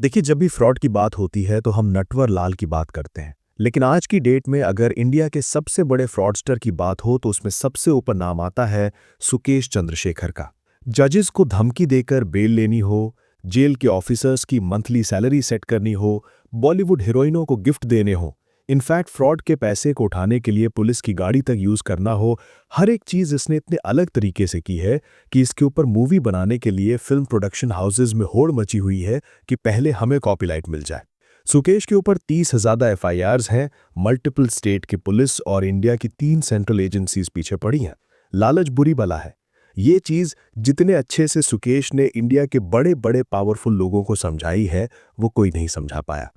देखिए, जब भी फ्रॉड की बात होती है तो हम नटवर लाल की बात करते हैं। लेकिन आज की डेट में अगर इंडिया के सबसे बड़े फ्रॉडस्टर की बात हो तो उसमें सबसे ऊपर नाम आता है सुकेश चंद्रशेखर का। जजेस को धमकी देकर बेल लेनी हो, जेल के ऑफिसर्स की मंथली सैलरी सेट करनी हो, बॉलीवुड हीरोइनों को गिफ्ट देने हो, इनफैक्ट फ्रॉड के पैसे को उठाने के लिए पुलिस की गाड़ी तक यूज करना हो, हर एक चीज इसने इतने अलग तरीके से की है कि इसके ऊपर मूवी बनाने के लिए फिल्म प्रोडक्शन हाउसेज में होड़ मची हुई है कि पहले हमें कॉपीराइट मिल जाए। सुकेश के ऊपर 30 से ज्यादा एफआईआर्स हैं, मल्टीपल स्टेट की पुलिस और इंडिया की 3 सेंट्रल एजेंसीज पीछे पड़ी हैं। लालच बुरी बला है। ये चीज जितने अच्छे से सुकेश ने इंडिया के बड़े बड़े पावरफुल लोगों को समझाई है, वो कोई नहीं समझा पाया।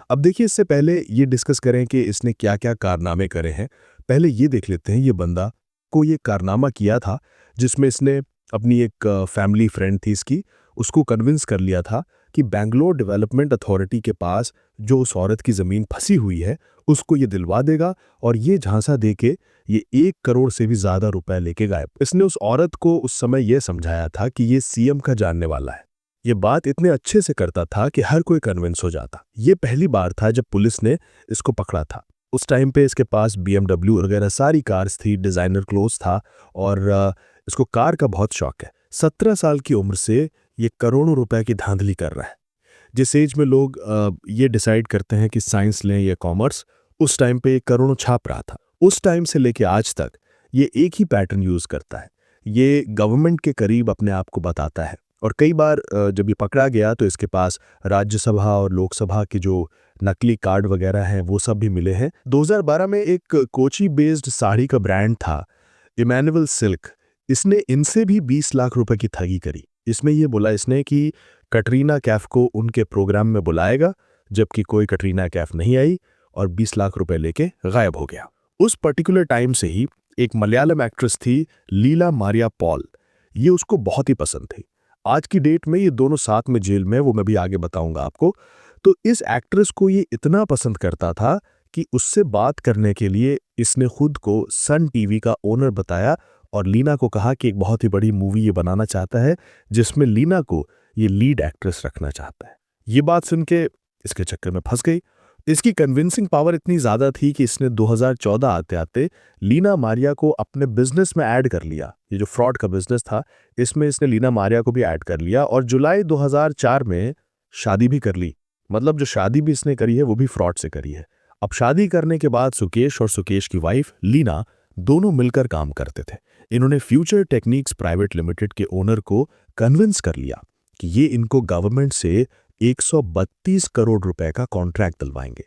अब देखिए, इससे पहले ये डिस्कस करें कि इसने क्या क्या कारनामे करे हैं, पहले ये देख लेते हैं ये बंदा को ये कारनामा किया था जिसमें इसने अपनी एक फैमिली फ्रेंड थी इसकी, उसको कन्विंस कर लिया था कि बैंगलोर डेवलपमेंट अथॉरिटी के पास जो उस औरत की ज़मीन फंसी हुई है उसको ये दिलवा देगा और ये झांसा दे के ये 1 करोड़ से भी ज़्यादा रुपए लेके गायब। इसने उस औरत को उस समय ये समझाया था कि ये सीएम का जानने वाला है। ये बात इतने अच्छे से करता था कि हर कोई कन्विंस हो जाता। ये पहली बार था जब पुलिस ने इसको पकड़ा था। उस टाइम पे इसके पास BMW वगैरह सारी कार्स थी, डिज़ाइनर क्लोथ्स था और इसको कार का बहुत शौक है। 17 साल की उम्र से ये करोड़ों रुपए की धांधली कर रहा है। जिस एज में लोग ये डिसाइड करते हैं कि साइंस लें या कॉमर्स, उस टाइम पे ये करोड़ों छाप रहा था। उस टाइम से लेके आज तक ये एक ही पैटर्न यूज़ करता है। ये गवर्नमेंट के करीब अपने आप को बताता है और कई बार जब ये पकड़ा गया तो इसके पास राज्यसभा और लोकसभा के जो नकली कार्ड वगैरह हैं वो सब भी मिले हैं। 2012 में एक कोची बेस्ड साड़ी का ब्रांड था इमैनुअल सिल्क। इसने इनसे भी 20 लाख रुपए की ठगी करी। इसमें ये बोला इसने कि कटरीना कैफ को उनके प्रोग्राम में बुलाएगा, जबकि कोई कटरीना कैफ नहीं आई और 20 लाख रुपए लेके गायब हो गया। उस पर्टिकुलर टाइम से ही एक मलयालम एक्ट्रेस थी लीला मारिया पॉल, ये उसको बहुत ही पसंद थी। आज की डेट में ये दोनों साथ में जेल में, वो मैं भी आगे बताऊंगा आपको। तो इस एक्ट्रेस को ये इतना पसंद करता था कि उससे बात करने के लिए इसने खुद को सन टीवी का ओनर बताया और लीना को कहा कि एक बहुत ही बड़ी मूवी ये बनाना चाहता है जिसमें लीना को ये लीड एक्ट्रेस रखना चाहता है। ये बात सुन के इसके चक्कर में फंस गई। इसकी कन्विंसिंग पावर इतनी ज़्यादा थी कि इसने 2014 आते आते लीना मारिया को अपने बिजनेस में ऐड कर लिया। ये जो फ्रॉड का बिजनेस था इसमें इसने लीना मारिया को भी ऐड कर लिया और जुलाई 2004 में शादी भी कर ली। मतलब जो शादी भी इसने करी है वो भी फ्रॉड से करी है। अब शादी करने के बाद सुकेश और सुकेश की वाइफ लीना दोनों मिलकर काम करते थे। इन्होंने फ्यूचर टेक्निक्स प्राइवेट लिमिटेड के ओनर को कन्विंस कर लिया कि ये इनको गवर्नमेंट से 132 करोड़ रुपए का कॉन्ट्रैक्ट दिलवाएंगे।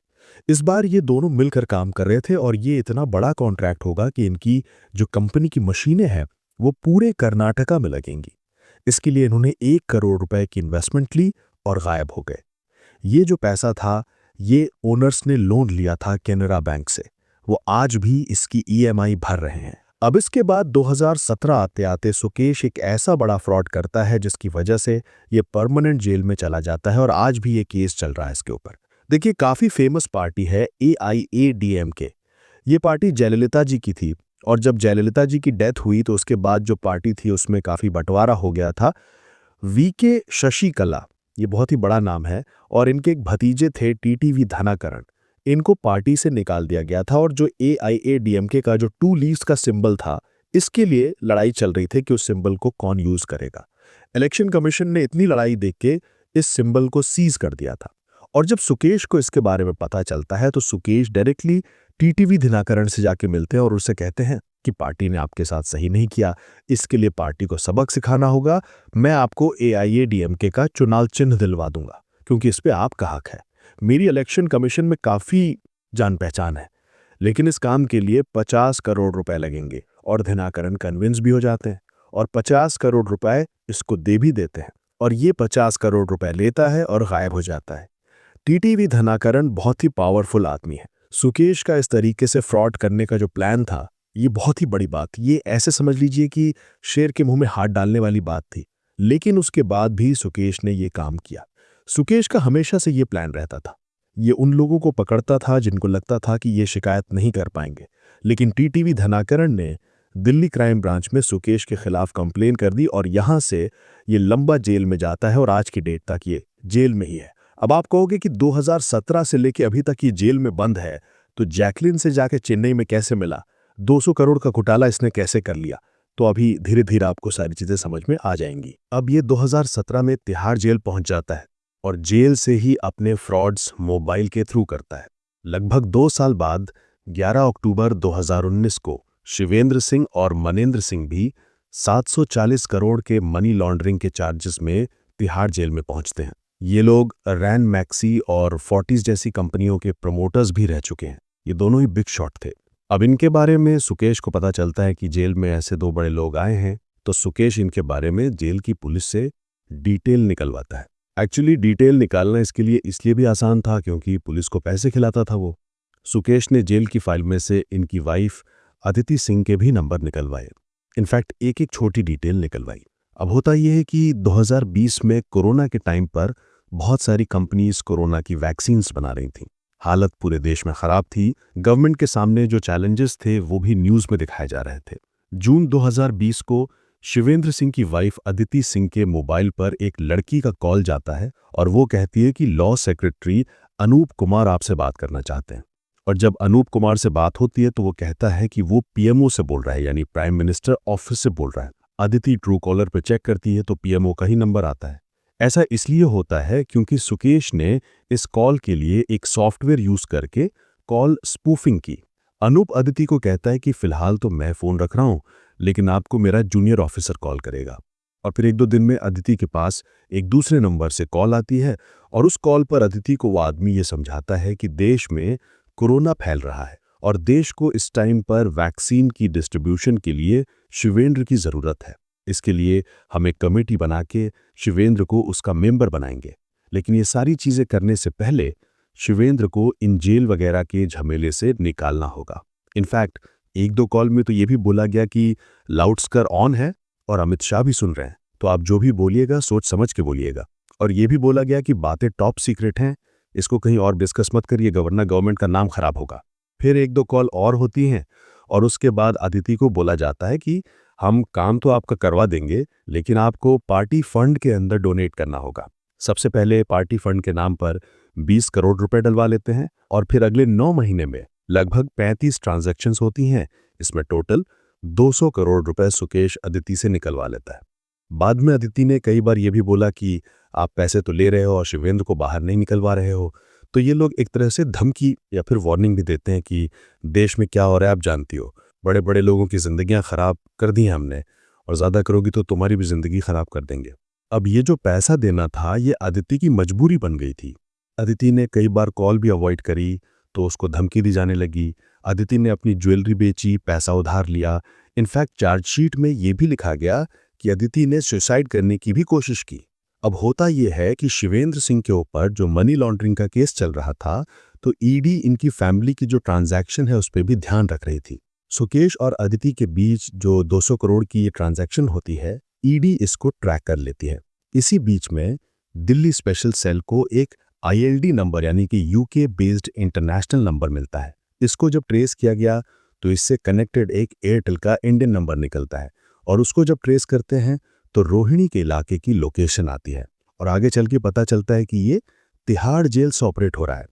इस बार ये दोनों मिलकर काम कर रहे थे और ये इतना बड़ा कॉन्ट्रैक्ट होगा कि इनकी जो कंपनी की मशीनें हैं वो पूरे कर्नाटका में लगेंगी। इसके लिए इन्होंने 1 करोड़ रुपए की इन्वेस्टमेंट ली और गायब हो गए। ये जो पैसा था ये ओनर्स ने लोन लिया था कैनरा बैंक से, वो आज भी इसकी ईएमआई भर रहे हैं। अब इसके बाद 2017 आते आते सुकेश एक ऐसा बड़ा फ्रॉड करता है जिसकी वजह से ये परमानेंट जेल में चला जाता है और आज भी ये केस चल रहा है इसके ऊपर। देखिए, काफी फेमस पार्टी है AIADMK। ये पार्टी जयललिता जी की थी और जब जयललिता जी की डेथ हुई तो उसके बाद जो पार्टी थी उसमें काफी बंटवारा हो गया था। VK शशिकला, ये बहुत ही बड़ा नाम है, और इनके एक भतीजे थे TTV धनाकरण। इनको पार्टी से निकाल दिया गया था और जो AIADMK का जो 2 लीव्स का सिंबल था इसके लिए लड़ाई चल रही थी कि उस सिंबल को कौन यूज करेगा। इलेक्शन कमीशन ने इतनी लड़ाई देख के इस सिंबल को सीज कर दिया था और जब सुकेश को इसके बारे में पता चलता है तो सुकेश डायरेक्टली TTV दिनाकरण से जाके मिलते हैं और उससे कहते हैं कि पार्टी ने आपके साथ सही नहीं किया, इसके लिए पार्टी को सबक सिखाना होगा। मैं आपको AIADMK का चुनाव चिन्ह दिलवा दूंगा क्योंकि इस पे आपका हक है। मेरी इलेक्शन कमीशन में काफी जान पहचान है, लेकिन इस काम के लिए 50 करोड़ रुपए लगेंगे और दिनाकरण कन्विंस भी हो जाते हैं और 50 करोड़ रुपए इसको दे भी देते हैं और ये 50 करोड़ रुपए लेता है और गायब हो जाता है। TTV धनाकरण बहुत ही पावरफुल आदमी है। सुकेश का इस तरीके से फ्रॉड करने का जो प्लान था ये बहुत ही बड़ी बात, ये ऐसे समझ लीजिए कि शेर के मुंह में हाथ डालने वाली बात थी, लेकिन उसके बाद भी सुकेश ने ये काम किया। सुकेश का हमेशा से ये प्लान रहता था, ये उन लोगों को पकड़ता था जिनको लगता था कि ये शिकायत नहीं कर पाएंगे, लेकिन TTV धनाकरण ने दिल्ली क्राइम ब्रांच में सुकेश के खिलाफ कंप्लेन कर दी और यहां से ये लंबा जेल में जाता है और आज की डेट तक ये जेल में ही है। अब आप कहोगे कि 2017 से लेके अभी तक ये जेल में बंद है, तो जैकलिन से जाके चेन्नई में कैसे मिला? 200 करोड़ का घोटाला इसने कैसे कर लिया? तो अभी धीरे-धीरे आपको सारी चीजें समझ में आ जाएंगी। अब ये 2017 में तिहाड़ जेल पहुंच जाता है और जेल से ही अपने फ्रॉड्स मोबाइल के थ्रू करता है। लगभग 2 साल बाद 11 अक्टूबर 2019 को शिवेंद्र सिंह और मनेंद्र सिंह भी 740 करोड़ के मनी लॉन्ड्रिंग के चार्जेस में तिहाड़ जेल में पहुंचते हैं। ये लोग रैन मैक्सी और फोर्टिस जैसी कंपनियों के प्रमोटर्स भी रह चुके हैं। ये दोनों ही बिग शॉट थे। अब इनके बारे में सुकेश को पता चलता है कि जेल में ऐसे दो बड़े लोग आए हैं, तो सुकेश इनके बारे में जेल की पुलिस से डिटेल निकलवाता है। एक्चुअली डिटेल निकालना इसके लिए इसलिए भी आसान था क्योंकि पुलिस को पैसे खिलाता था वो। सुकेश ने जेल की फाइल में से इनकी वाइफ अदिति सिंह के भी नंबर निकलवाए। इनफैक्ट एक-एक छोटी डिटेल निकलवाई। अब होता यह है कि 2020 में कोरोना के टाइम पर बहुत सारी कंपनीज कोरोना की वैक्सीन्स बना रही थीं। हालत पूरे देश में खराब थी। गवर्नमेंट के सामने जो चैलेंजेस थे वो भी न्यूज़ में दिखाए जा रहे थे। जून 2020 को शिवेंद्र सिंह की वाइफ अदिति सिंह के मोबाइल पर एक लड़की का कॉल जाता है और वो कहती है कि लॉ सेक्रेटरी अनूप कुमार आपसे बात करना चाहते हैं। और जब अनूप कुमार से बात होती है तो वो कहता है कि वो पीएमओ से बोल रहा है, यानी प्राइम मिनिस्टर ऑफिस से बोल रहा है। अदिति ट्रू कॉलर पर चेक करती है तो पीएमओ का ही नंबर आता है। ऐसा इसलिए होता है क्योंकि सुकेश ने इस कॉल के लिए एक सॉफ्टवेयर यूज करके कॉल स्पूफिंग की। अनूप अदिति को कहता है कि फिलहाल तो मैं फोन रख रहा हूं, लेकिन आपको मेरा जूनियर ऑफिसर कॉल करेगा। और फिर 1-2 दिन में अदिति के पास एक दूसरे नंबर से कॉल आती है और उस कॉल पर अदिति को वो आदमी ये समझाता है कि देश में कोरोना फैल रहा है और देश को इस टाइम पर वैक्सीन की डिस्ट्रीब्यूशन के लिए शिवेंद्र की जरूरत है। इसके लिए हम एक कमेटी बना के शिवेंद्र को उसका मेंबर बनाएंगे। लेकिन ये सारी चीजें करने से पहले शिवेंद्र को इन जेल वगैरह के झमेले से निकालना होगा। इनफैक्ट 1-2 कॉल में तो ये भी बोला गया कि लाउडस्पीकर ऑन है और अमित शाह भी सुन रहे हैं, तो आप जो भी बोलिएगा सोच समझ के बोलिएगा। और ये भी बोला गया कि बातें टॉप सीक्रेट हैं, इसको कहीं और डिस्कस मत करिएगा वरना गवर्नमेंट का नाम खराब होगा। फिर 1-2 कॉल और होती हैं और उसके बाद अदिति को बोला जाता है कि हम काम तो आपका करवा देंगे, लेकिन आपको पार्टी फंड के अंदर डोनेट करना होगा। सबसे पहले पार्टी फंड के नाम पर 20 करोड़ रुपए डलवा लेते हैं और फिर अगले 9 महीने में लगभग 35 ट्रांजैक्शंस होती हैं। इसमें टोटल 200 करोड़ रुपए सुकेश अदिति से निकलवा लेता है। बाद में अदिति ने कई बार यह भी बोला कि आप पैसे तो ले रहे हो और शिवेंद्र को बाहर नहीं निकलवा रहे हो। तो ये लोग एक तरह से धमकी या फिर वार्निंग भी देते हैं कि देश में क्या हो रहा है आप जानती हो, बड़े बड़े लोगों की जिंदगियां खराब कर दी हैं हमने, और ज्यादा करोगी तो तुम्हारी भी जिंदगी खराब कर देंगे। अब ये जो पैसा देना था ये अदिति की मजबूरी बन गई थी। अदिति ने कई बार कॉल भी अवॉइड करी तो उसको धमकी दी जाने लगी। अदिति ने अपनी ज्वेलरी बेची, पैसा उधार लिया। इनफैक्ट चार्जशीट में ये भी लिखा गया कि अदिति ने सुसाइड करने की भी कोशिश की। अब होता यह है कि शिवेंद्र सिंह के ऊपर जो मनी लॉन्ड्रिंग का केस चल रहा था, तो ईडी इनकी फैमिली की जो ट्रांजैक्शन है उस पर भी ध्यान रख रही थी। सुकेश और अदिति के बीच जो 200 करोड़ की ये ट्रांजैक्शन होती है, ईडी इसको ट्रैक कर लेती है। इसी बीच में दिल्ली स्पेशल सेल को एक आईएलडी नंबर यानी कि यूके बेस्ड इंटरनेशनल नंबर मिलता है। इसको जब ट्रेस किया गया तो इससे कनेक्टेड एक एयरटेल का इंडियन नंबर निकलता है और उसको जब ट्रेस करते हैं तो रोहिणी के इलाके की लोकेशन आती है और आगे चल के पता चलता है कि ये तिहाड़ जेल से ऑपरेट हो रहा है।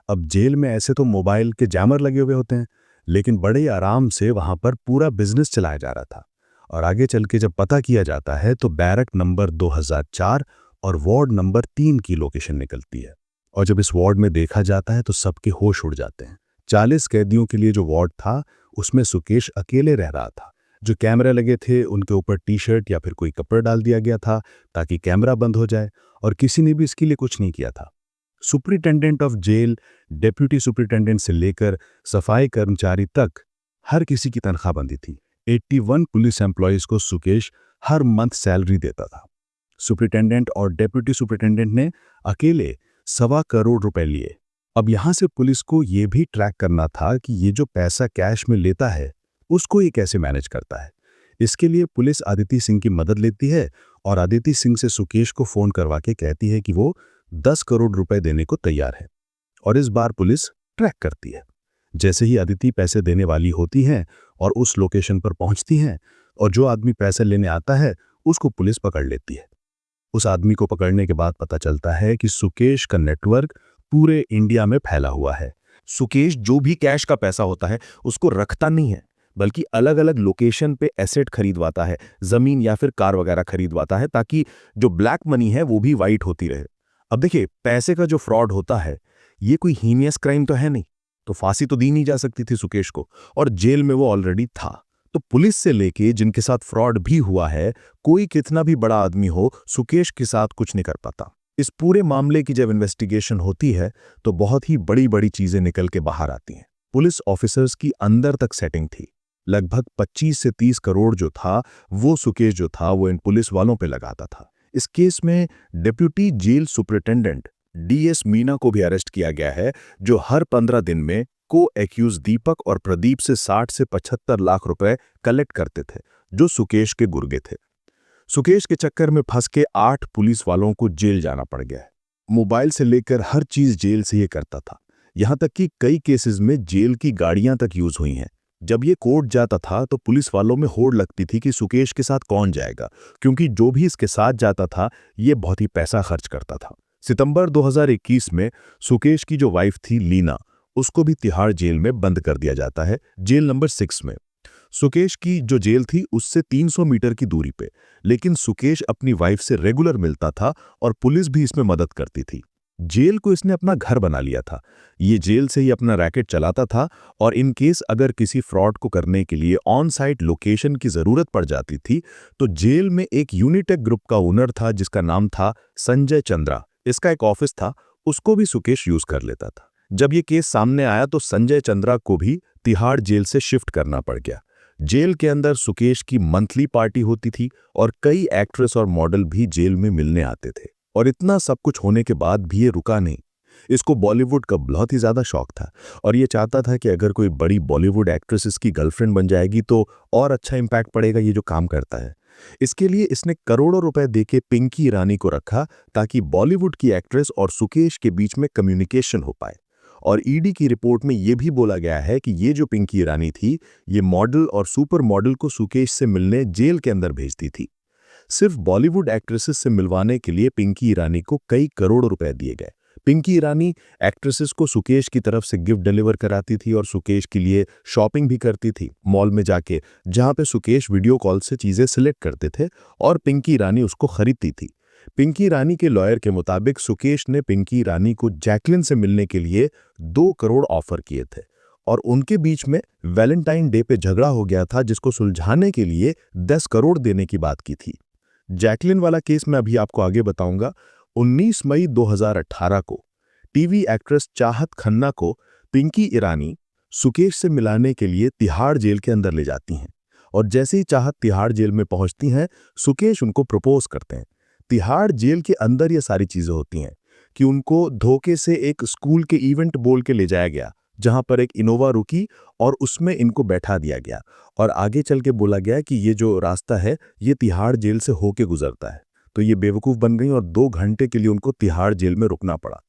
अब जेल में ऐसे तो मोबाइल के जैमर लगे हुए होते हैं, लेकिन बड़े आराम से वहां पर पूरा बिजनेस चलाया जा रहा था। और आगे चल के जब पता किया जाता है तो बैरक नंबर 2004 और वार्ड नंबर 3 की लोकेशन निकलती है। और जब इस वार्ड में देखा जाता है तो सबके होश उड़ जाते हैं। 40 कैदियों के लिए जो वार्ड था उसमें सुकेश अकेले रह रहा था। जो कैमरे लगे थे उनके ऊपर टी शर्ट या फिर कोई कपड़ा डाल दिया गया था ताकि कैमरा बंद हो जाए, और किसी ने भी इसके लिए कुछ नहीं किया था। Superintendent of jail, deputy superintendent से लेकर सफाई कर्मचारी तक हर किसी की तनख्वाहबंदी थी। 81 पुलिस एम्प्लॉयज को सुकेश हर मंथ सैलरी देता था। सुपरिटेंडेंट और डेप्यूटी सुपरिटेंडेंट ने अकेले 1.25 करोड़ रुपए लिए। अब यहां से पुलिस को यह भी ट्रैक करना था कि ये जो पैसा कैश में लेता है उसको ये कैसे मैनेज करता है। इसके लिए पुलिस अदिति सिंह की मदद लेती है और अदिति सिंह से सुकेश को फोन करवा के कहती है कि वो 10 करोड़ रुपए देने को तैयार है। और इस बार पुलिस ट्रैक करती है। जैसे ही अदिति पैसे देने वाली होती हैं और उस लोकेशन पर पहुंचती हैं और जो आदमी पैसे लेने आता है उसको पुलिस पकड़ लेती है। उस आदमी को पकड़ने के बाद पता चलता है कि सुकेश का नेटवर्क पूरे इंडिया में फैला हुआ है। सुकेश जो भी कैश का पैसा होता है उसको रखता नहीं है, बल्कि अलग अलग लोकेशन पे एसेट खरीदवाता है, जमीन या फिर कार वगैरह खरीदवाता है, ताकि जो ब्लैक मनी है वो भी वाइट होती रहे। अब देखिए, पैसे का जो फ्रॉड होता है ये कोई हीनियस क्राइम तो है नहीं, तो फांसी तो दी नहीं जा सकती थी सुकेश को, और जेल में वो ऑलरेडी था। तो पुलिस से लेके जिनके साथ फ्रॉड भी हुआ है, कोई कितना भी बड़ा आदमी हो, सुकेश के साथ कुछ नहीं कर पाता। इस पूरे मामले की जब इन्वेस्टिगेशन होती है तो बहुत ही बड़ी बड़ी चीजें निकल के बाहर आती हैं। पुलिस ऑफिसर्स की अंदर तक सेटिंग थी। लगभग 25 से 30 करोड़ जो था, वो सुकेश जो था वो इन पुलिस वालों पे लगाता था। इस केस में deputy jail superintendent DS Meena को भी अरेस्ट किया गया है, जो हर 15 दिन में को एक्यूज दीपक और प्रदीप से 60 से 75 लाख रुपए कलेक्ट करते थे, जो सुकेश के गुर्गे थे। सुकेश के चक्कर में फंस के 8 पुलिस वालों को जेल जाना पड़ गया है। मोबाइल से लेकर हर चीज जेल से ये करता था। यहां तक कि कई केसेस में जेल की गाड़ियां तक यूज हुई हैं। जब ये कोर्ट जाता था तो पुलिस वालों में होड़ लगती थी कि सुकेश के साथ कौन जाएगा, क्योंकि जो भी इसके साथ जाता था ये बहुत ही पैसा खर्च करता था। सितंबर 2021 में सुकेश की जो वाइफ थी लीना, उसको भी तिहाड़ जेल में बंद कर दिया जाता है, जेल नंबर 6 में। सुकेश की जो जेल थी उससे 300 मीटर की दूरी पे, लेकिन सुकेश अपनी वाइफ से रेगुलर मिलता था और पुलिस भी इसमें मदद करती थी। जेल को इसने अपना घर बना लिया था। ये जेल से ही अपना रैकेट चलाता था, और इन केस अगर किसी फ्रॉड को करने के लिए ऑन साइट लोकेशन की जरूरत पड़ जाती थी तो जेल में एक यूनिटेक ग्रुप का ओनर था जिसका नाम था संजय चंद्रा। इसका एक ऑफिस था, उसको भी सुकेश यूज कर लेता था। जब ये केस सामने आया तो संजय चंद्रा को भी तिहाड़ जेल से शिफ्ट करना पड़ गया। जेल के अंदर सुकेश की मंथली पार्टी होती थी और कई एक्ट्रेस और मॉडल भी जेल में मिलने आते थे। और इतना सब कुछ होने के बाद भी ये रुका नहीं। इसको बॉलीवुड का बहुत ही ज्यादा शौक था, और ये चाहता था कि अगर कोई बड़ी बॉलीवुड एक्ट्रेस इसकी गर्लफ्रेंड बन जाएगी तो और अच्छा इंपैक्ट पड़ेगा ये जो काम करता है। इसके लिए इसने करोड़ों रुपए देके पिंकी ईरानी को रखा, ताकि बॉलीवुड की एक्ट्रेस और सुकेश के बीच में कम्युनिकेशन हो पाए। और ईडी की रिपोर्ट में यह भी बोला गया है कि ये जो पिंकी ईरानी थी, ये मॉडल और सुपर मॉडल को सुकेश से मिलने जेल के अंदर भेजती थी। सिर्फ बॉलीवुड एक्ट्रेसेस से मिलवाने के लिए पिंकी ईरानी को कई करोड़ रुपए दिए गए। पिंकी ईरानी एक्ट्रेसेस को सुकेश की तरफ से गिफ्ट डिलीवर कराती थी और सुकेश के लिए शॉपिंग भी करती थी मॉल में जाके, जहां पे सुकेश वीडियो कॉल से चीजें सिलेक्ट करते थे और पिंकी ईरानी उसको खरीदती थी। पिंकी ईरानी के लॉयर के मुताबिक सुकेश ने पिंकी ईरानी को जैकलिन से मिलने के लिए 2 करोड़ ऑफर किए थे, और उनके बीच में वैलेंटाइन डे पे झगड़ा हो गया था, जिसको सुलझाने के लिए 10 करोड़ देने की बात की थी। जैकलिन वाला केस मैं अभी आपको आगे बताऊंगा। 19 मई 2018 को टीवी एक्ट्रेस चाहत खन्ना को पिंकी ईरानी सुकेश से मिलाने के लिए तिहाड़ जेल के अंदर ले जाती हैं, और जैसे ही चाहत तिहाड़ जेल में पहुंचती हैं, सुकेश उनको प्रपोज करते हैं। तिहाड़ जेल के अंदर ये सारी चीजें होती हैं कि उनको धोखे से एक स्कूल के इवेंट बोल के ले जाया गया, जहां पर एक इनोवा रुकी और उसमें इनको बैठा दिया गया, और आगे चल के बोला गया कि ये जो रास्ता है ये तिहाड़ जेल से होके गुजरता है। तो ये बेवकूफ बन गई और 2 घंटे के लिए उनको तिहाड़ जेल में रुकना पड़ा।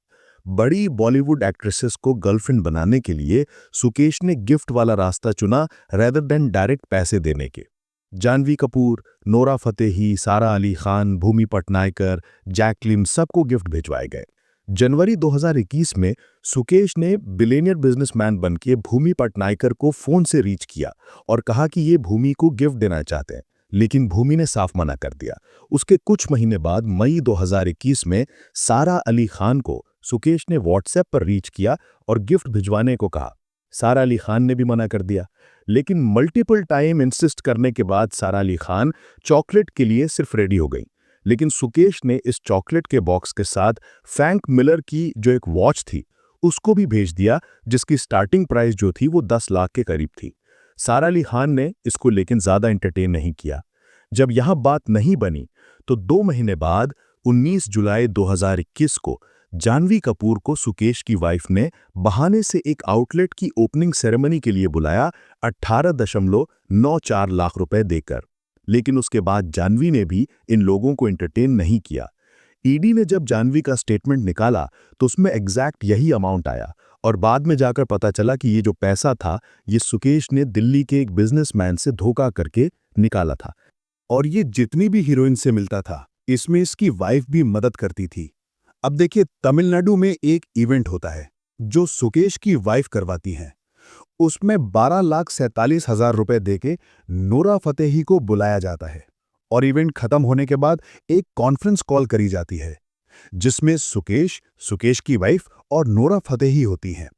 बड़ी बॉलीवुड एक्ट्रेसेस को गर्लफ्रेंड बनाने के लिए सुकेश ने गिफ्ट वाला रास्ता चुना रेदर देन डायरेक्ट पैसे देने के। जानवी कपूर, नोरा फतेही, सारा अली खान, भूमि पटनायकर, जैकलिन सबको गिफ्ट भिजवाए गए। जनवरी 2021 में सुकेश ने बिलियनियर बिजनेसमैन बनके भूमि पटनायकर को फोन से रीच किया और कहा कि ये भूमि को गिफ्ट देना चाहते हैं, लेकिन भूमि ने साफ मना कर दिया। उसके कुछ महीने बाद मई 2021 में सारा अली खान को सुकेश ने व्हाट्सएप पर रीच किया और गिफ्ट भिजवाने को कहा। सारा अली खान ने भी मना कर दिया, लेकिन मल्टीपल टाइम इंसिस्ट करने के बाद सारा अली खान चॉकलेट के लिए सिर्फ रेडी हो गई। लेकिन सुकेश ने इस चॉकलेट के बॉक्स के साथ फ्रैंक मिलर की जो एक वॉच थी उसको भी भेज दिया, जिसकी स्टार्टिंग प्राइस जो थी वो 10 लाख के करीब थी। सारा अली खान ने इसको लेकिन ज्यादा एंटरटेन नहीं किया। जब यहां बात नहीं बनी तो 2 महीने बाद 19 जुलाई 2021 को जानवी कपूर को सुकेश की वाइफ ने बहाने से एक आउटलेट की ओपनिंग सेरेमनी के लिए बुलाया 18.94 लाख रुपए देकर। लेकिन उसके बाद जानवी ने भी इन लोगों को एंटरटेन नहीं किया। ईडी ने जब जानवी का स्टेटमेंट निकाला तो उसमें एग्जैक्ट यही अमाउंट आया, और बाद में जाकर पता चला कि ये जो पैसा था ये सुकेश ने दिल्ली के एक बिजनेसमैन से धोखा करके निकाला था। और ये जितनी भी हीरोइन से मिलता था इसमें इसकी वाइफ भी मदद करती थी। अब देखिए, तमिलनाडु में एक इवेंट होता है जो सुकेश की वाइफ करवाती हैं। उसमें 12,47,000 रुपए देके नोरा फतेही को बुलाया जाता है और इवेंट खत्म होने के बाद एक कॉन्फ्रेंस कॉल करी जाती है जिसमें सुकेश, सुकेश की वाइफ और नोरा फतेही होती हैं।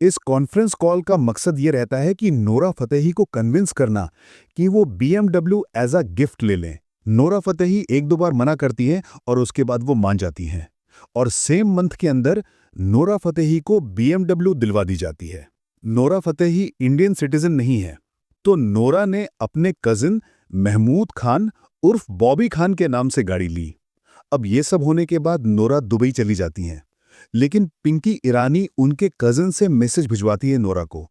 इस कॉन्फ्रेंस कॉल का मकसद ये रहता है कि नोरा फतेही को कन्विंस करना कि वो BMW एज अ गिफ्ट ले लें। नोरा फतेही एक दो बार मना करती हैं और उसके बाद वो मान जाती हैं और सेम मंथ के अंदर नोरा फतेही को BMW दिलवा दी जाती है। नोरा फतेही इंडियन सिटीजन नहीं है, तो नोरा ने अपने कजिन महमूद खान उर्फ बॉबी खान के नाम से गाड़ी ली। अब ये सब होने के बाद नोरा दुबई चली जाती हैं, लेकिन पिंकी ईरानी उनके कजिन से मैसेज भिजवाती है नोरा को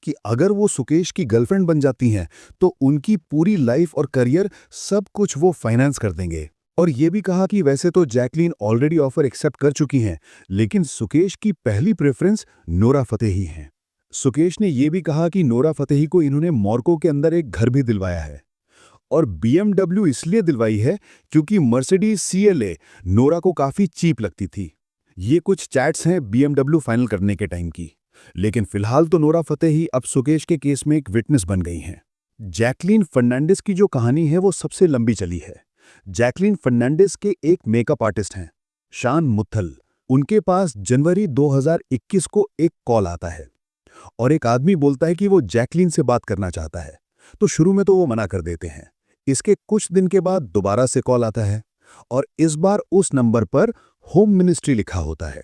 कि अगर वो सुकेश की गर्लफ्रेंड बन जाती हैं तो उनकी पूरी लाइफ और करियर सब कुछ वो फाइनेंस कर देंगे। और ये भी कहा कि वैसे तो जैकलीन ऑलरेडी ऑफर एक्सेप्ट कर चुकी हैं, लेकिन सुकेश की पहली प्रेफरेंस नोरा फतेही है। सुकेश ने यह भी कहा कि नोरा फतेही को इन्होंने मॉर्को के अंदर एक घर भी दिलवाया है और BMW इसलिए दिलवाई है क्योंकि मर्सिडीज CLA नोरा को काफी चीप लगती थी। ये कुछ चैट्स हैं BMW फाइनल करने के टाइम की, लेकिन फिलहाल तो नोरा फतेही अब सुकेश के केस में एक विटनेस बन गई हैं। जैकलीन फर्नांडिस की जो कहानी है वो सबसे लंबी चली है। जैकलीन फर्नांडिस के एक मेकअप आर्टिस्ट हैं, शान मुत्थल। उनके पास जनवरी 2021 को एक कॉल आता है और एक आदमी बोलता है कि वो जैकलीन से बात करना चाहता है। तो शुरू में तो वो मना कर देते हैं। इसके कुछ दिन के बाद दोबारा से कॉल आता है और इस बार उस नंबर पर होम मिनिस्ट्री लिखा होता है।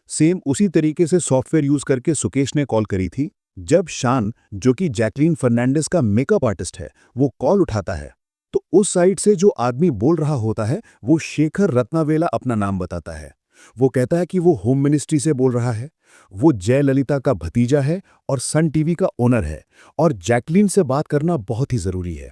सेम उसी तरीके से सॉफ्टवेयर यूज करके सुकेश ने कॉल करी थी। जब शान, जो कि जैकलीन फर्नांडिस का मेकअप आर्टिस्ट है, वो कॉल उठाता है तो उस साइड से जो आदमी बोल रहा होता है वो शेखर रत्नावेला अपना नाम बताता है। वो कहता है कि वो होम मिनिस्ट्री से बोल रहा है, वो जयललिता का भतीजा है और सन टीवी का ओनर है और जैकलीन से बात करना बहुत ही जरूरी है।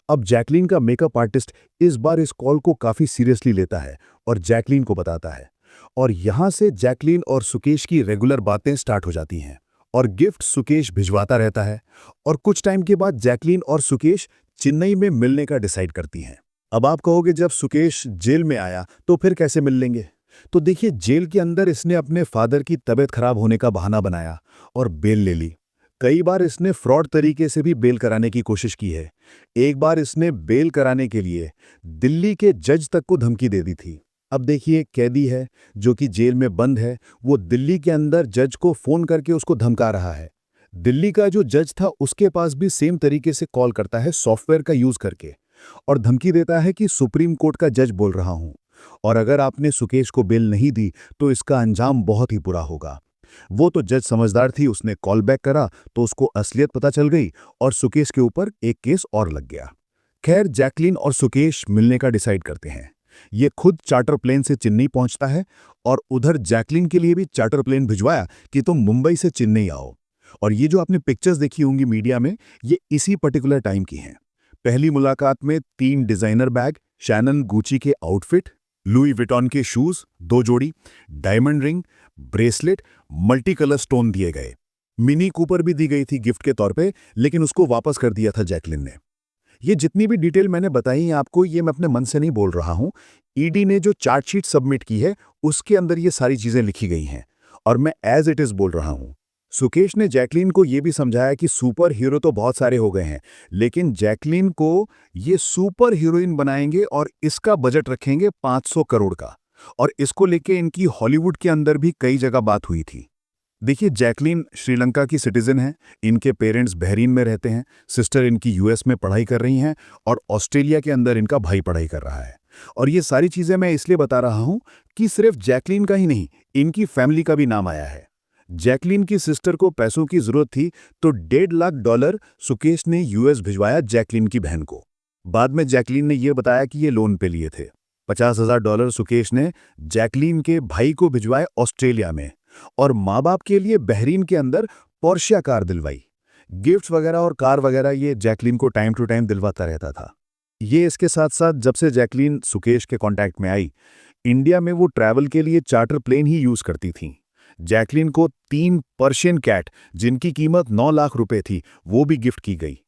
अब जैकलीन का मेकअप आर्टिस्ट इस बार इस कॉल को काफी सीरियसली लेता है और जैकलीन को बताता है और यहां से जैकलीन और सुकेश की रेगुलर बातें स्टार्ट हो जाती हैं और गिफ्ट सुकेश भिजवाता रहता है और कुछ टाइम के बाद जैकलीन और सुकेश चेन्नई में मिलने का डिसाइड करती हैं। अब आप कहोगे जब सुकेश जेल में आया तो फिर कैसे मिल लेंगे? तो देखिए, जेल के अंदर इसने अपने फादर की तबीयत खराब होने का बहाना बनाया और बेल ले ली। कई बार इसने फ्रॉड तरीके से भी बेल कराने की कोशिश की है। एक बार इसने बेल कराने के लिए दिल्ली के जज तक को धमकी दे दी थी। अब देखिए, कैदी है जो कि जेल में बंद है, वो दिल्ली के अंदर जज को फोन करके उसको धमका रहा है। दिल्ली का जो जज था उसके पास भी सेम तरीके से कॉल करता है सॉफ्टवेयर का यूज करके और धमकी देता है कि सुप्रीम कोर्ट का जज बोल रहा हूं और अगर आपने सुकेश को बेल नहीं दी तो इसका अंजाम बहुत ही बुरा होगा। वो तो जज समझदार थी, उसने कॉल बैक करा तो उसको असलियत पता चल गई और सुकेश के ऊपर एक केस और लग गया। खैर, जैकलीन और सुकेश मिलने का डिसाइड करते हैं। ये खुद चार्टर प्लेन से चेन्नई पहुंचता है और उधर जैकलीन के लिए भी चार्टर प्लेन भिजवाया कि तुम मुंबई से चेन्नई आओ। और ये जो आपने पिक्चर्स देखी होंगी मीडिया में, ये इसी पर्टिकुलर टाइम की हैं। पहली मुलाकात में 3 डिजाइनर बैग, शैनन गुची के आउटफिट, लुई विटॉन के शूज 2 जोड़ी, diamond ring, bracelet, multi colour stone दिए गए। मिनी कूपर भी दी गई थी गिफ्ट के तौर पे, लेकिन उसको वापस कर दिया था जैकलीन ने। ये जितनी भी डिटेल मैंने बताई है आपको, ये मैं अपने मन से नहीं बोल रहा हूं। ईडी ने जो चार्जशीट सबमिट की है उसके अंदर ये सारी चीजें लिखी गई हैं और मैं एज इट इज बोल रहा हूं। सुकेश ने जैकलीन को यह भी समझाया कि सुपर हीरो तो बहुत सारे हो गए हैं, लेकिन जैकलीन को ये सुपर हीरोइन बनाएंगे और इसका बजट रखेंगे 500 करोड़ का। और इसको लेके इनकी हॉलीवुड के अंदर भी कई जगह बात हुई थी। देखिए, जैकलीन श्रीलंका की सिटीजन है, इनके पेरेंट्स बहरीन में रहते हैं, सिस्टर इनकी US में पढ़ाई कर रही हैं और ऑस्ट्रेलिया के अंदर इनका भाई पढ़ाई कर रहा है। और ये सारी चीजें मैं इसलिए बता रहा हूं कि सिर्फ जैकलीन का ही नहीं, इनकी फैमिली का भी नाम आया है। जैकलीन की सिस्टर को पैसों की जरूरत थी तो $1.5 लाख सुकेश ने US भिजवाया जैकलीन की बहन को। बाद में जैकलीन ने यह बताया कि ये लोन पे लिए थे। $50,000 सुकेश ने जैकलीन के भाई को भिजवाए ऑस्ट्रेलिया में और माँ बाप के लिए बहरीन के अंदर पोर्शिया कार दिलवाई। गिफ्ट्स वगैरह और कार वगैरह ये जैकलीन को टाइम टू टाइम दिलवाता रहता था। ये इसके साथ साथ जब से जैकलीन सुकेश के कांटेक्ट में आई, इंडिया में वो ट्रैवल के लिए चार्टर प्लेन ही यूज करती थी। जैकलीन को 3 पर्शियन कैट जिनकी कीमत 9 लाख रुपए थी वो भी गिफ्ट की गई।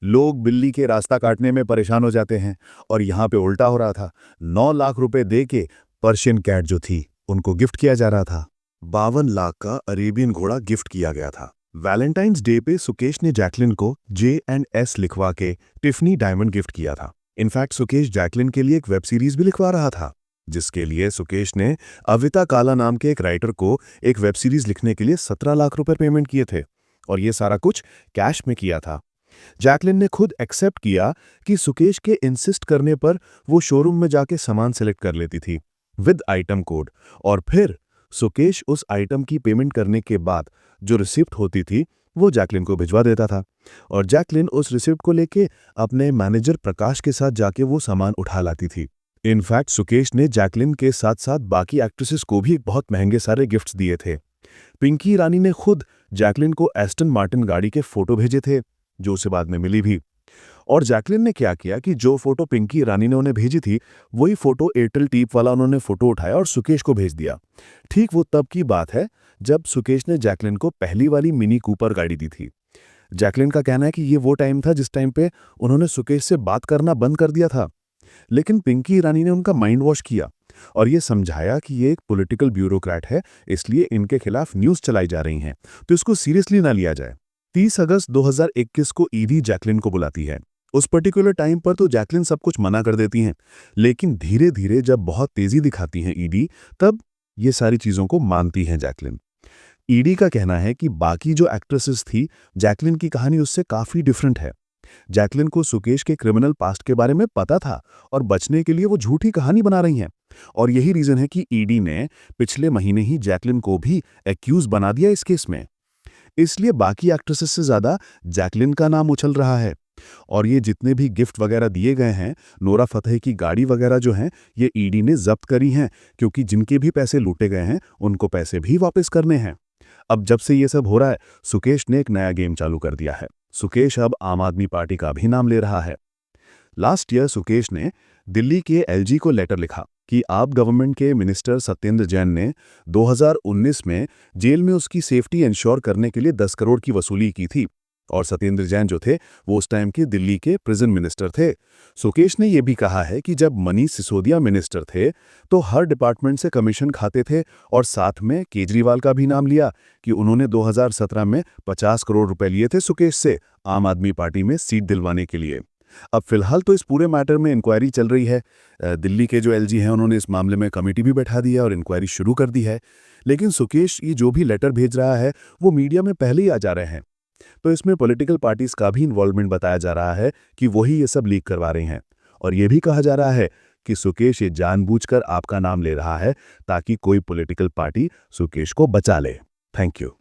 लोग बिल्ली के रास्ता काटने में परेशान हो जाते हैं, और यहाँ पे उल्टा हो रहा था। 9 लाख रुपए दे के पर्शियन कैट जो थी उनको गिफ्ट किया जा रहा था। 52 लाख का अरेबियन घोड़ा गिफ्ट किया गया था। वैलेंटाइंस डे पे सुकेश ने जैकलिन को J&S लिखवा के टिफनी डायमंड गिफ्ट किया था। इनफैक्ट सुकेश जैकलिन के लिए एक वेब सीरीज भी लिखवा रहा था, जिसके लिए सुकेश ने अविता काला नाम के एक राइटर को एक वेब सीरीज लिखने के लिए 17 लाख रुपए पेमेंट किए थे, और ये सारा कुछ कैश में किया था। जैकलिन ने खुद एक्सेप्ट किया कि सुकेश के इंसिस्ट करने पर वो शोरूम में जाके सामान सेलेक्ट कर लेती थी विद आइटम कोड, और फिर सुकेश उस आइटम की पेमेंट करने के बाद जो रिसिप्ट होती थी वो जैकलिन को भिजवा देता था, और जैकलिन उस रिसिप्ट को लेके अपने मैनेजर प्रकाश के साथ जाके वो सामान उठा लाती थी। इनफैक्ट सुकेश ने जैकलिन के साथ साथ बाकी एक्ट्रेसेस को भी बहुत महंगे सारे गिफ्ट्स दिए थे। पिंकी ईरानी ने खुद जैकलिन को एस्टन मार्टिन गाड़ी के फोटो भेजे थे, जो उसे बाद में मिली भी। और जैकलिन ने क्या किया कि जो फोटो पिंकी ईरानी ने उन्हें भेजी थी वही फोटो एयरटेल टीप वाला उन्होंने फोटो उठाया और सुकेश को भेज दिया। ठीक वो तब की बात है जब सुकेश ने जैकलिन को पहली वाली मिनी कूपर गाड़ी दी थी। जैकलिन का कहना है कि ये वो टाइम था जिस टाइम पे उन्होंने सुकेश से बात करना बंद कर दिया था, लेकिन पिंकी ईरानी ने उनका माइंड वॉश किया और ये समझाया कि ये एक पॉलिटिकल ब्यूरोक्रेट है, इसलिए इनके खिलाफ न्यूज़ चलाई जा रही हैं, तो इसको सीरियसली ना लिया जाए। 30 अगस्त 2021 को ईडी जैकलिन को बुलाती है। उस पर्टिकुलर टाइम पर तो जैकलिन सब कुछ मना कर देती हैं, लेकिन धीरे धीरे जब बहुत तेजी दिखाती हैं ईडी, तब ये सारी चीज़ों को मानती हैं जैकलिन। ईडी का कहना है कि बाकी जो एक्ट्रेसेस थी, जैकलिन की कहानी उससे काफ़ी डिफरेंट है। जैकलिन को सुकेश के क्रिमिनल पास्ट के बारे में पता था और बचने के लिए वो झूठी कहानी बना रही हैं, और यही रीज़न है कि ईडी ने पिछले महीने ही जैकलिन को भी एक्यूज बना दिया इस केस में। इसलिए बाकी एक्ट्रेसेस से ज़्यादा जैकलिन का नाम उछल रहा है, और ये जितने भी गिफ्ट वगैरह दिए गए हैं, नोरा फतेही की गाड़ी वगैरह जो हैं, ये ईडी ने जब्त करी हैं, क्योंकि जिनके भी पैसे लूटे गए हैं उनको पैसे भी वापस करने हैं। अब जब से ये सब हो रहा है, सुकेश ने एक नया गेम चालू कर दिया है। सुकेश अब आम आदमी पार्टी का भी नाम ले रहा है। लास्ट ईयर सुकेश ने दिल्ली के एलजी को लेटर लिखा कि आप गवर्नमेंट के मिनिस्टर सत्येंद्र जैन ने 2019 में जेल में उसकी सेफ्टी इंश्योर करने के लिए 10 करोड़ की वसूली की थी, और सत्येंद्र जैन जो थे वो उस टाइम के दिल्ली के प्रिजन मिनिस्टर थे। सुकेश ने यह भी कहा है कि जब मनीष सिसोदिया मिनिस्टर थे तो हर डिपार्टमेंट से कमीशन खाते थे, और साथ में केजरीवाल का भी नाम लिया कि उन्होंने 2017 में 50 करोड़ रुपए लिए थे सुकेश से आम आदमी पार्टी में सीट दिलवाने के लिए। अब फिलहाल तो इस पूरे मैटर में इंक्वायरी चल रही है। दिल्ली के जो एलजी हैं उन्होंने इस मामले में कमेटी भी बैठा दी है और इंक्वायरी शुरू कर दी है, लेकिन सुकेश ये जो भी लेटर भेज रहा है वो मीडिया में पहले ही आ जा रहे हैं, तो इसमें पॉलिटिकल पार्टीज का भी इन्वॉल्वमेंट बताया जा रहा है कि वही ये सब लीक करवा रहे हैं, और ये भी कहा जा रहा है कि सुकेश ये जानबूझकर आपका नाम ले रहा है ताकि कोई पॉलिटिकल पार्टी सुकेश को बचा ले। Thank you.